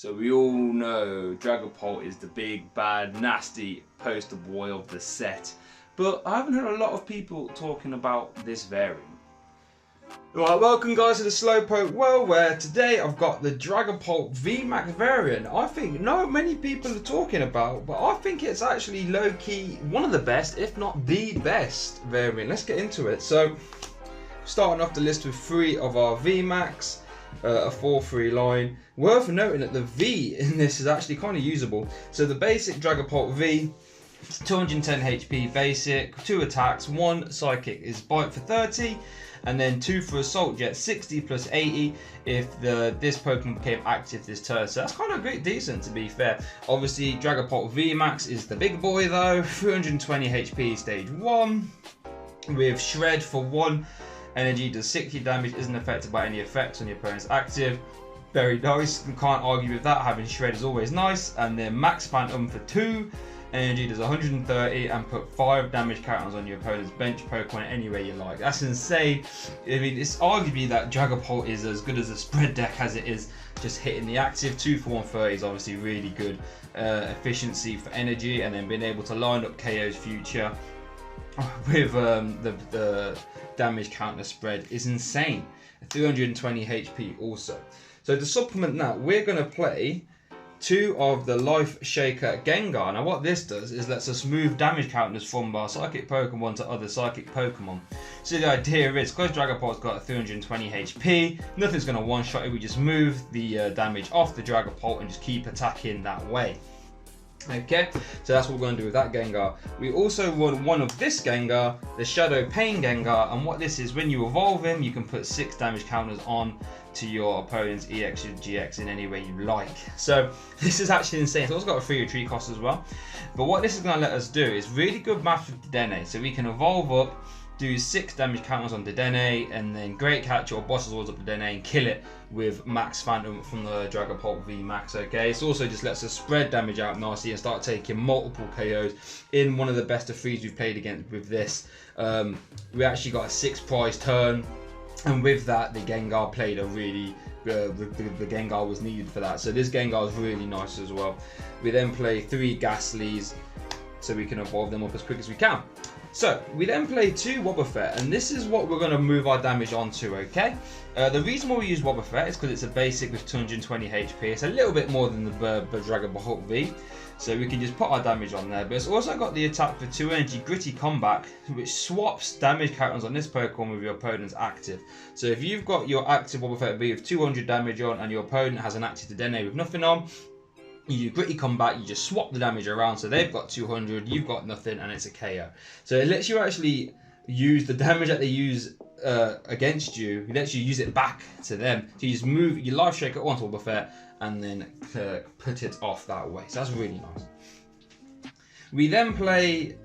So we all know Dragapult is the big, bad, nasty poster boy of the set. But I haven't heard a lot of people talking about this variant. Right, welcome guys to the Slowpoke World, where today I've got the Dragapult VMAX variant. I think not many people are talking about, but I think it's actually low-key one of the best, if not the best variant. Let's get into it. So, starting off the list with 3 of our VMAX. A 4-3 line. Worth noting that the V in this is actually kind of usable. So the basic Dragapult V, 210 HP basic, 2 attacks, 1 psychic is bite for 30, and then 2 for assault jet, 60 plus 80 if this Pokemon became active this turn. So that's kind of great, decent to be fair. Obviously Dragapult VMAX is the big boy though, 320 HP stage 1 with Shred for 1. Energy does 60 damage, isn't affected by any effects on your opponent's active. Very nice, you can't argue with that, having Shred is always nice. And then Max Phantom for 2, energy does 130 and put 5 damage counters on your opponent's bench Pokemon any way you like. That's insane. I mean, it's arguably that Dragapult is as good as a spread deck as it is just hitting the active. 2 for 130 is obviously really good efficiency for energy, and then being able to line up KO's future with the damage counter spread is insane. 320 HP also. So to supplement that, we're going to play 2 of the Life Shaker Gengar. Now what this does is lets us move damage counters from our Psychic Pokemon to other Psychic Pokemon. So the idea is, because Dragapult's got 320 HP, nothing's going to one-shot it. We just move the damage off the Dragapult and just keep attacking that way. Okay, so that's what we're going to do with that Gengar. We also want one of this Gengar, the Shadow Pain Gengar, and what this is, when you evolve him, you can put 6 damage counters on to your opponent's EX or GX in any way you like. So this is actually insane. It's also got a free retreat cost as well. But what this is going to let us do is really good math with Dedenne. So we can evolve up, do 6 damage counters on Dedenne, and then Great Catch or Boss's Orders up Dedenne and kill it with Max Phantom from the Dragapult VMAX. Okay, it also just lets us spread damage out nicely and start taking multiple KOs in one of the best of 3s we've played against with this. We actually got a 6 prize turn, and with that the Gengar played a really the Gengar was needed for that. So this Gengar is really nice as well. We then play 3 Ghastlies so we can evolve them up as quick as we can. So, we then play 2 wobbufett, and this is what we're going to move our damage onto, okay? The reason why we use wobbufett is because it's a basic with 220 HP. It's a little bit more than the Dragapult V, so we can just put our damage on there. But it's also got the attack for 2 energy, Gritty Combat, which swaps damage counters on this Pokemon with your opponent's active. So if you've got your active wobbufett V with 200 damage on, and your opponent has an active Dedenne with nothing on, you do Gritty Combat, you just swap the damage around, so they've got 200, you've got nothing, and it's a KO. So it lets you actually use the damage that they use against you, it lets you use it back to them. So you just move your Life Shaker onto Wobbufett and then put it off that way. So that's really nice. We then play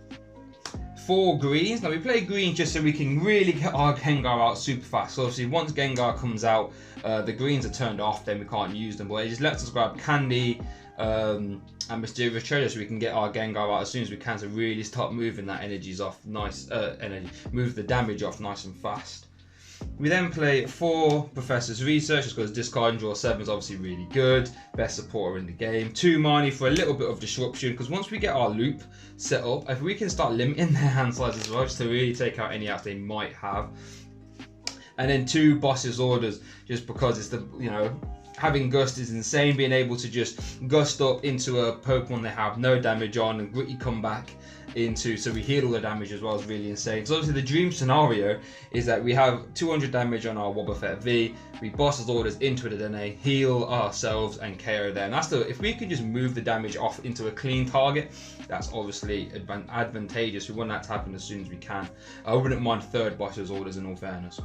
4 greens. Now we play green just so we can really get our Gengar out super fast. So obviously once Gengar comes out, the greens are turned off, then we can't use them. But it just lets us grab Candy and Mysterious Treasure so we can get our Gengar out as soon as we can to really start moving that energies off nice, move the damage off nice and fast. We then play 4 Professor's Research just because discard and draw 7 is obviously really good. Best supporter in the game. 2 Marnie for a little bit of disruption, because once we get our loop set up, if we can start limiting their hand size as well, just to really take out any outs they might have. And then 2 Boss's Orders, just because it's the, you know, having Gust is insane, being able to just Gust up into a Pokemon they have no damage on and Gritty come back into, so we heal all the damage as well, is really insane. So obviously the dream scenario is that we have 200 damage on our Wobbufett V, we Boss's Orders into it, then heal ourselves and KO there. And that's the, if we can just move the damage off into a clean target, that's obviously advantageous. We want that to happen as soon as we can. I wouldn't mind 3rd Boss's Orders in all fairness.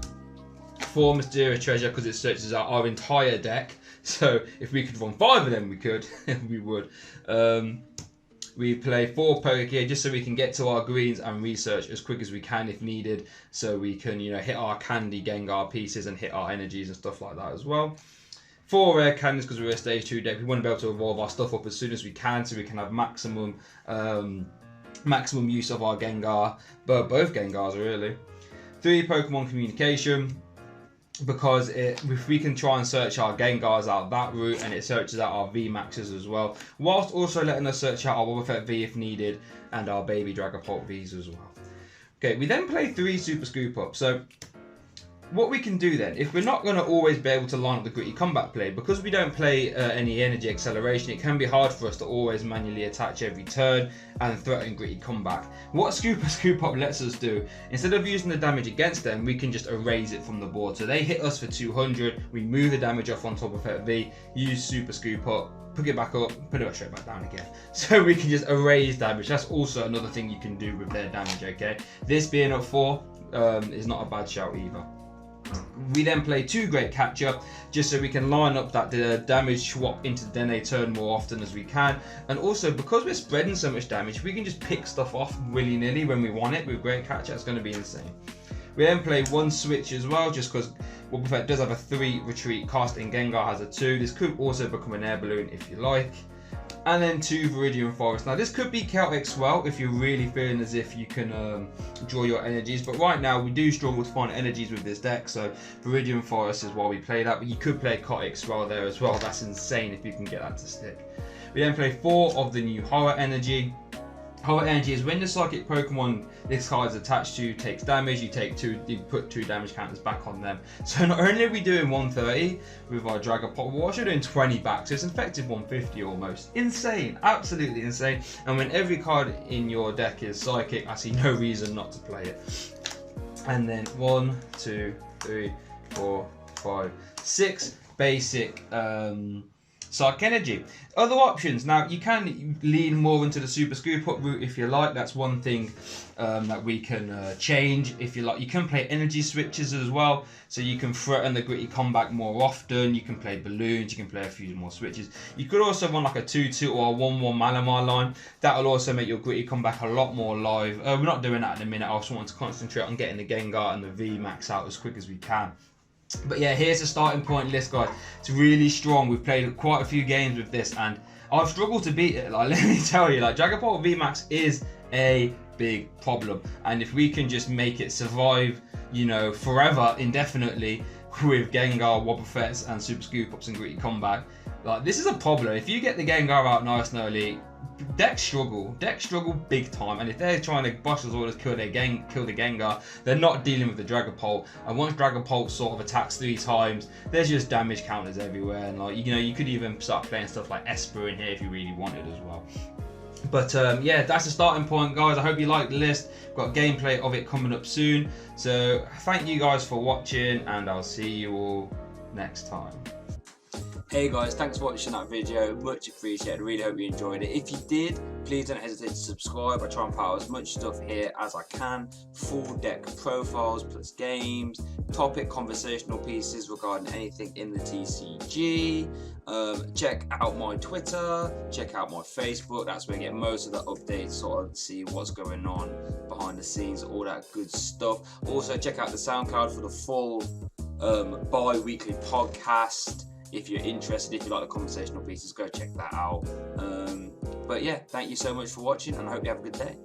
4 Mysterious Treasure because it searches out our entire deck, so if we could run 5 of them we could, we would. We play 4 Pokegear just so we can get to our greens and research as quick as we can if needed, so we can, you know, hit our Candy Gengar pieces and hit our energies and stuff like that as well. 4 Rare Candies because we're a stage 2 deck. We want to be able to evolve our stuff up as soon as we can so we can have maximum use of our Gengar, but both Gengars really. 3 Pokemon Communication. because if we can try and search our Gengars out that route, and it searches out our VMAXs as well, whilst also letting us search out our wobbufett V if needed, and our baby Dragapult Vs as well. Okay, we then play 3 Super Scoop Ups. So what we can do then, if we're not going to always be able to line up the gritty combat play, because we don't play any energy acceleration, it can be hard for us to always manually attach every turn and threaten gritty combat. What Scoop Up lets us do, instead of using the damage against them, we can just erase it from the board. So they hit us for 200, we move the damage off on top of Wobbufett V, use Super Scoop Up, pick it back up, put it straight back down again. So we can just erase damage. That's also another thing you can do with their damage, okay? This being up 4 is not a bad shout either. We then play 2 Great Catcher, just so we can line up that damage swap into the Dene turn more often as we can. And also, because we're spreading so much damage, we can just pick stuff off willy-nilly when we want it with Great Catcher. It's going to be insane. We then play 1 switch as well, just because Wobbufett does have a 3 retreat cost and Gengar has a 2. This could also become an air balloon if you like. And then 2 Viridian Forest. Now this could be chaotic swell if you're really feeling as if you can draw your energies, but right now we do struggle to find energies with this deck, so Viridian Forest is why we play that, but you could play chaotic swell there as well. That's insane if you can get that to stick. We then play 4 of the new Horror Energy. Horror Energy is when the psychic Pokemon this card is attached to takes damage, you put 2 damage counters back on them. So not only are we doing 130 with our Dragapult, we're also doing 20 back, so it's an effective 150 almost. Insane, absolutely insane. And when every card in your deck is psychic, I see no reason not to play it. And then 1, 2, 3, 4, 5, 6 basic Psychic Energy. Other options, now you can lean more into the Super Scoop Up route if you like. That's one thing that we can change if you like. You can play energy switches as well, so you can threaten the gritty combat more often. You can play balloons, you can play a few more switches. You could also run like a 2-2 or a 1-1 Malamar line. That will also make your gritty combat a lot more live. We're not doing that in a minute. I also want to concentrate on getting the Gengar and the VMAX out as quick as we can. But yeah, here's the starting point list, guys. It's really strong. We've played quite a few games with this, and I've struggled to beat it. Like, let me tell you, like, Dragapult VMAX is a big problem, and if we can just make it survive, you know, forever, indefinitely, with Gengar, Wobbufett, and Super Scoop Ups and Gritty Combat, like, this is a problem. If you get the Gengar out nice and early, decks struggle big time, and if they're trying to bust us all to kill the Gengar, they're not dealing with the Dragapult. And once Dragapult sort of attacks 3 times, there's just damage counters everywhere, and like, you know, you could even start playing stuff like Esper in here if you really wanted as well. But yeah, that's the starting point, guys. I hope you like the list. We've got gameplay of it coming up soon, so thank you guys for watching, and I'll see you all next time. Hey guys, thanks for watching that video, much appreciated. I really hope you enjoyed it. If you did, please don't hesitate to subscribe. I try and put out as much stuff here as I can. Full deck profiles plus games, topic conversational pieces regarding anything in the TCG. Check out my Twitter, check out my Facebook. That's where you get most of the updates, sort of see what's going on behind the scenes, all that good stuff. Also check out the SoundCloud for the full bi-weekly podcast. If you're interested, if you like the conversational pieces, go check that out. But yeah, thank you so much for watching, and I hope you have a good day.